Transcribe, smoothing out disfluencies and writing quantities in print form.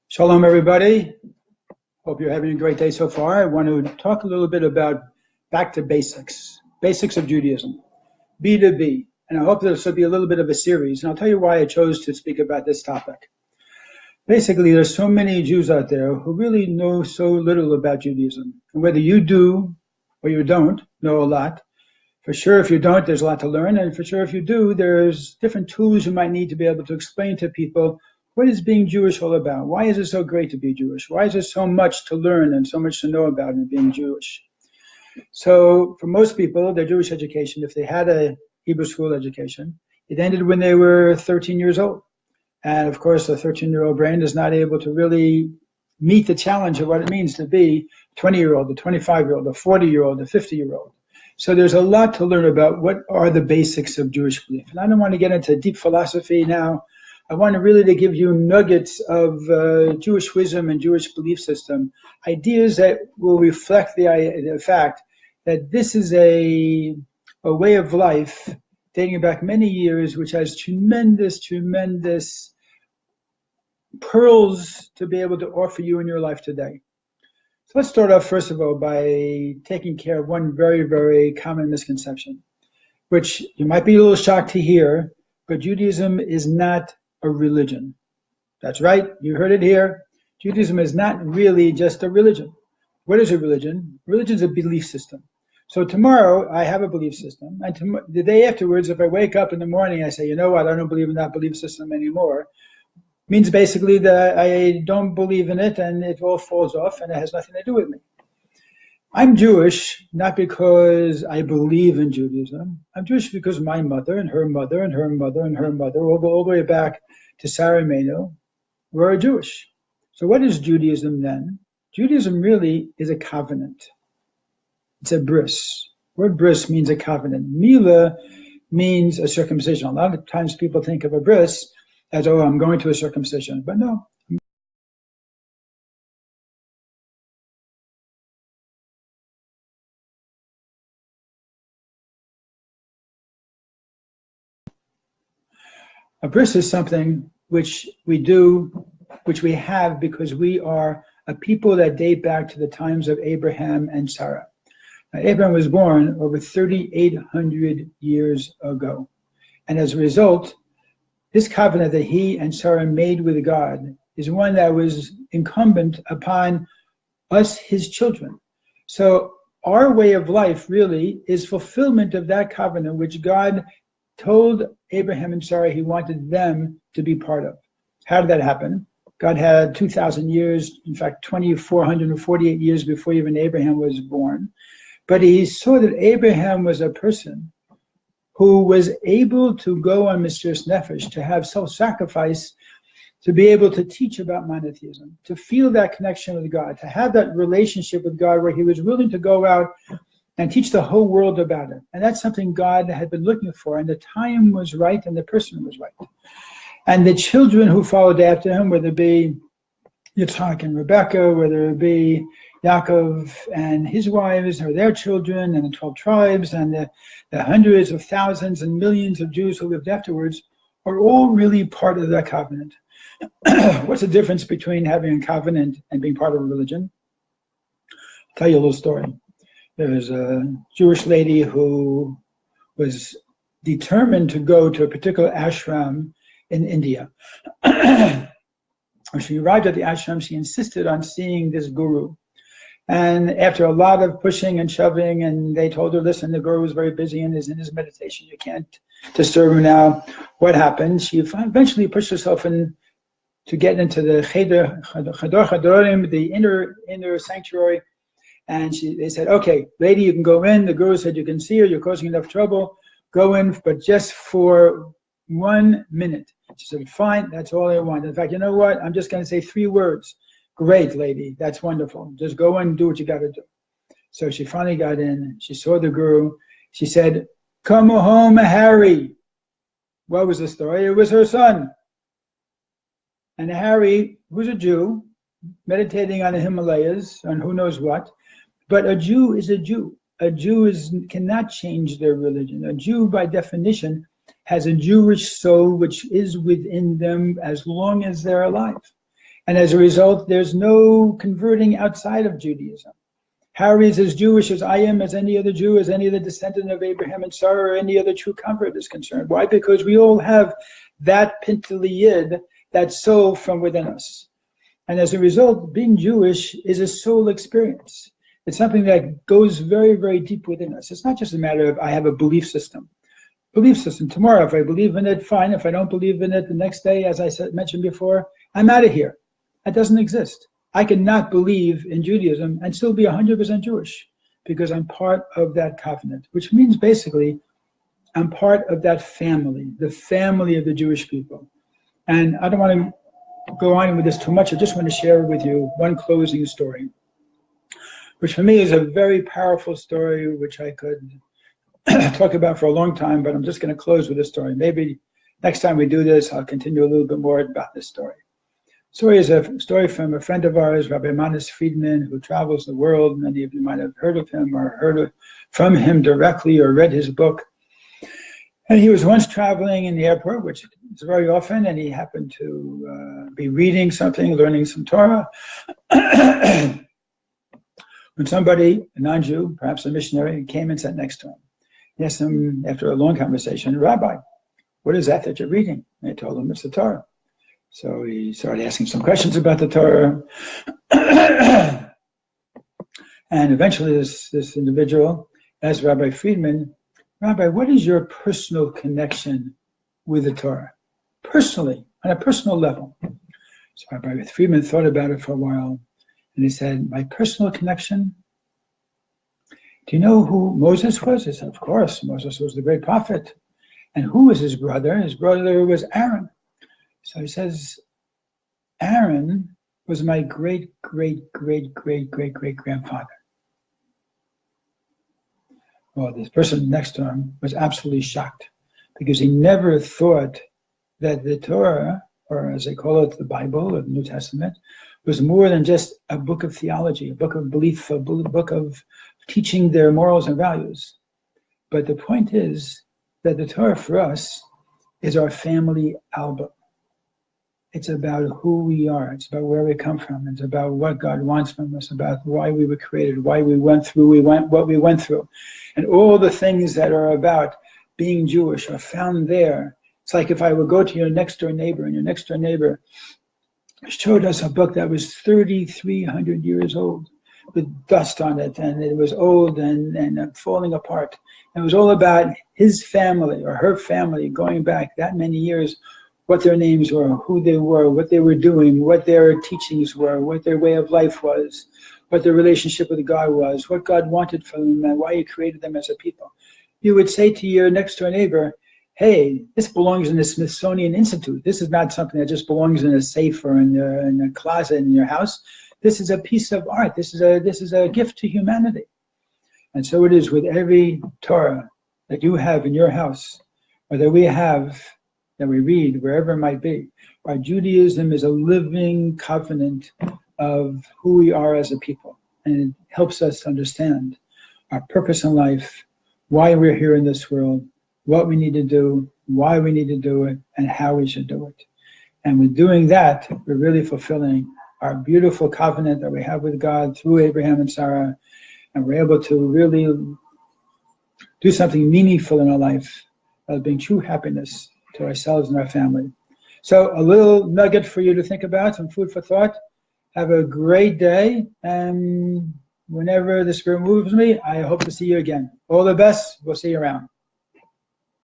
Shalom, everybody. Hope you're having a great day so far. I want to talk a little bit about back to basics, basics of Judaism, B to B. And I hope this will be a little bit of a series. And I'll tell you why I chose to speak about this topic. Basically, there's so many Jews out there who really know so little about Judaism. And whether you do or you don't know a lot, for sure if you don't, there's a lot to learn. And for sure if you do, there's different tools you might need to be able to explain to people what is being Jewish all about? Why is it so great to be Jewish? Why is there so much to learn and so much to know about in being Jewish? So for most people, their Jewish education, if they had a Hebrew school education, it ended when they were 13 years old. And of course, a 13-year-old brain is not able to really meet the challenge of what it means to be a 20-year-old, a 25-year-old, a 40-year-old, a 50-year-old. So there's a lot to learn about what are the basics of Jewish belief. And I don't want to get into deep philosophy now. I want really to give you nuggets of Jewish wisdom and Jewish belief system, ideas that will reflect the fact that this is a way of life dating back many years, which has tremendous pearls to be able to offer you in your life today. So let's start off, first of all, by taking care of one very, very common misconception, which you might be a little shocked to hear, but Judaism is not a religion. That's right, you heard it here. Judaism is not really just a religion. What is a religion? Religion is a belief system. So tomorrow I have a belief system, and the day afterwards, if I wake up in the morning, I say, you know what, I don't believe in that belief system anymore, means basically that I don't believe in it and it all falls off and it has nothing to do with me. I'm Jewish not because I believe in Judaism. I'm Jewish because my mother and her mother and her mother and her mother, all the way back to Sarah Menu, were Jewish. So what is Judaism then? Judaism really is a covenant. It's a bris. The word bris means a covenant. Mila means a circumcision. A lot of times people think of a bris as, oh, I'm going to a circumcision. But no. A bris is something which we do, which we have because we are a people that date back to the times of Abraham and Sarah. Now, Abraham was born over 3,800 years ago. And as a result, this covenant that he and Sarah made with God is one that was incumbent upon us, his children. So our way of life really is fulfillment of that covenant which God told Abraham and Sarah he wanted them to be part of. How did that happen? God had 2,000 years, in fact, 2,448 years before even Abraham was born. But he saw that Abraham was a person who was able to go on Mesiras Nefesh, to have self-sacrifice, to be able to teach about monotheism, to feel that connection with God, to have that relationship with God where he was willing to go out and teach the whole world about it. And that's something God had been looking for, and the time was right and the person was right. And the children who followed after him, whether it be Yitzhak and Rebekah, whether it be Yaakov and his wives or their children and the 12 tribes and the hundreds of thousands and millions of Jews who lived afterwards, are all really part of that covenant. What's the difference between having a covenant and being part of a religion? I'll tell you a little story. There was a Jewish lady who was determined to go to a particular ashram in India. When she arrived at the ashram, she insisted on seeing this guru. And after a lot of pushing and shoving, and they told her, listen, the guru is very busy and is in his meditation. You can't disturb him now. What happened? She eventually pushed herself in to get into the Chador Chadorim, the inner sanctuary. And they said, okay, lady, you can go in. The guru said, you can see her. You're causing enough trouble. Go in, but just for 1 minute. She said, fine, that's all I want. In fact, you know what? I'm just going to say 3 words. Great, lady. That's wonderful. Just go in and do what you got to do. So she finally got in. She saw the guru. She said, come home, Harry. What was the story? It was her son. And Harry, who's a Jew, meditating on the Himalayas and who knows what, but a Jew is a Jew. A Jew cannot change their religion. A Jew, by definition, has a Jewish soul which is within them as long as they're alive. And as a result, there's no converting outside of Judaism. Harry is as Jewish as I am, as any other Jew, as any other descendant of Abraham and Sarah, or any other true convert is concerned. Why? Because we all have that pintali yid, that soul from within us. And as a result, being Jewish is a soul experience. It's something that goes very, very deep within us. It's not just a matter of I have a belief system. Belief system, tomorrow, if I believe in it, fine. If I don't believe in it, the next day, as I mentioned before, I'm out of here. That doesn't exist. I cannot believe in Judaism and still be 100% Jewish because I'm part of that covenant, which means basically I'm part of that family, the family of the Jewish people. And I don't want to go on with this too much. I just want to share with you one closing story, which for me is a very powerful story, which I could talk about for a long time, but I'm just going to close with this story. Maybe next time we do this, I'll continue a little bit more about this story. Story is a story from a friend of ours, Rabbi Manis Friedman, who travels the world. Many of you might have heard of him or heard from him directly or read his book. And he was once traveling in the airport, which is very often, and he happened to be reading something, learning some Torah. When somebody, a non-Jew, perhaps a missionary, came and sat next to him. He asked him, after a long conversation, Rabbi, what is that you're reading? And he told him, it's the Torah. So he started asking some questions about the Torah. And eventually this individual asked Rabbi Friedman, Rabbi, what is your personal connection with the Torah? Personally, on a personal level. So Rabbi Friedman thought about it for a while, and he said, my personal connection? Do you know who Moses was? He said, of course, Moses was the great prophet. And who was his brother? His brother was Aaron. So he says, Aaron was my great, great, great, great, great, great grandfather. Well, this person next to him was absolutely shocked because he never thought that the Torah, or as they call it, the Bible or the New Testament, was more than just a book of theology, a book of belief, a book of teaching their morals and values. But the point is that the Torah for us is our family album. It's about who we are. It's about where we come from. It's about what God wants from us, about why we were created, why we went through what we went through. And all the things that are about being Jewish are found there. It's like if I would go to your next door neighbor, and your next door neighbor showed us a book that was 3,300 years old with dust on it, and it was old and falling apart. And it was all about his family or her family going back that many years, what their names were, who they were, what they were doing, what their teachings were, what their way of life was, what their relationship with God was, what God wanted from them, and why he created them as a people. You would say to your next door neighbor, hey, this belongs in the Smithsonian Institute. This is not something that just belongs in a safe or in a closet in your house. This is a piece of art. This is a gift to humanity. And so it is with every Torah that you have in your house, or that we have, that we read, wherever it might be. Our Judaism is a living covenant of who we are as a people. And it helps us understand our purpose in life, why we're here in this world, what we need to do, why we need to do it, and how we should do it. And with doing that, we're really fulfilling our beautiful covenant that we have with God through Abraham and Sarah. And we're able to really do something meaningful in our life, bring true happiness to ourselves and our family. So a little nugget for you to think about, some food for thought. Have a great day, and whenever the Spirit moves me, I hope to see you again. All the best. We'll see you around.